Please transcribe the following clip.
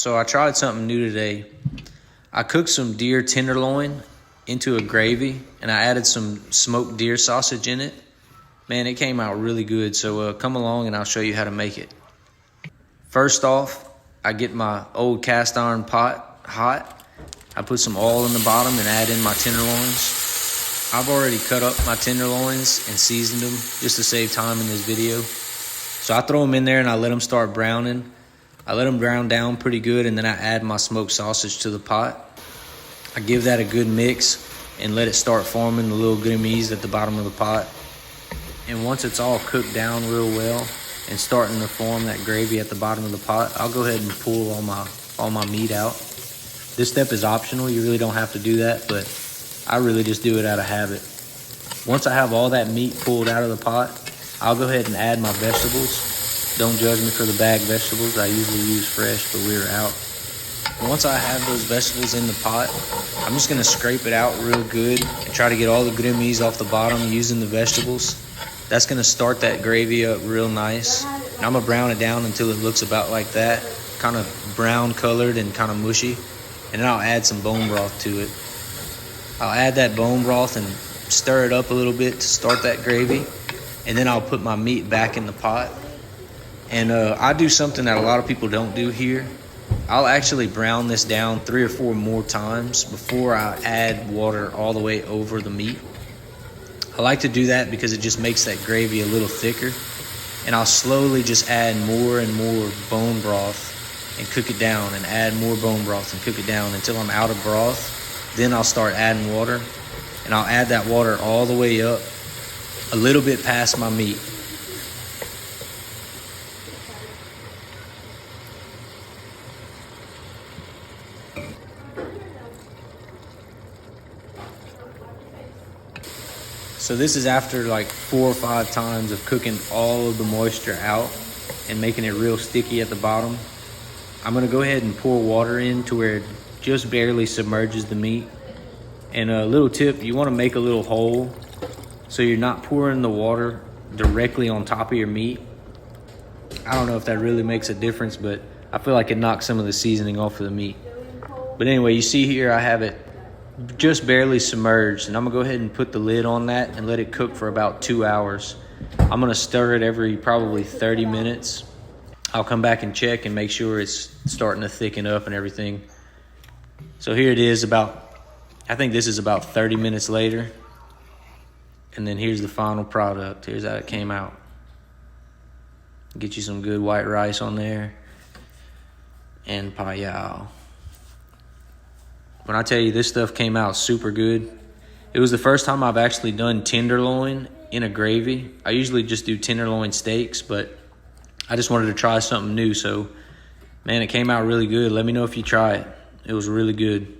So I tried something new today. I cooked some deer tenderloin into a gravy, and I added some smoked deer sausage in it. Man, it came out really good. So come along and I'll show you how to make it. First off, I get my old cast iron pot hot. I put some oil in the bottom and add in my tenderloins. I've already cut up my tenderloins and seasoned them just to save time in this video. So I throw them in there and I let them start browning. I let them brown down pretty good, and then I add my smoked sausage to the pot. I give that a good mix and let it start forming the little gummies at the bottom of the pot. And once it's all cooked down real well and starting to form that gravy at the bottom of the pot, I'll go ahead and pull all my meat out. This step is optional. You really don't have to do that, but I really just do it out of habit. Once I have all that meat pulled out of the pot, I'll go ahead and add my vegetables. Don't judge me for the bagged vegetables. I usually use fresh, but we were out. Once I have those vegetables in the pot, I'm just gonna scrape it out real good and try to get all the gummies off the bottom using the vegetables. That's gonna start that gravy up real nice. And I'm gonna brown it down until it looks about like that, kind of brown colored and kind of mushy. And then I'll add some bone broth to it. I'll add that bone broth and stir it up a little bit to start that gravy. And then I'll put my meat back in the pot. And I do something that a lot of people don't do here. I'll actually brown this down 3 or 4 more times before I add water all the way over the meat. I like to do that because it just makes that gravy a little thicker. And I'll slowly just add more and more bone broth and cook it down, and add more bone broth and cook it down until I'm out of broth. Then I'll start adding water, and I'll add that water all the way up a little bit past my meat. So this is after like 4 or 5 times of cooking all of the moisture out and making it real sticky at the bottom. I'm gonna go ahead and pour water in to where it just barely submerges the meat. And a little tip, you wanna make a little hole so you're not pouring the water directly on top of your meat. I don't know if that really makes a difference, but I feel like it knocks some of the seasoning off of the meat. But anyway, you see here I have it just barely submerged, and I'm gonna go ahead and put the lid on that and let it cook for about 2 hours. I'm gonna stir it every probably 30 minutes. I'll come back and check and make sure it's starting to thicken up and everything. So here it is, I think this is about 30 minutes later. And then here's the final product. Here's how it came out. Get you some good white rice on there and payao. When I tell you this stuff came out super good, it was the first time I've actually done tenderloin in a gravy. I usually just do tenderloin steaks, but I just wanted to try something new. So, man, it came out really good. Let me know if you try it. It was really good.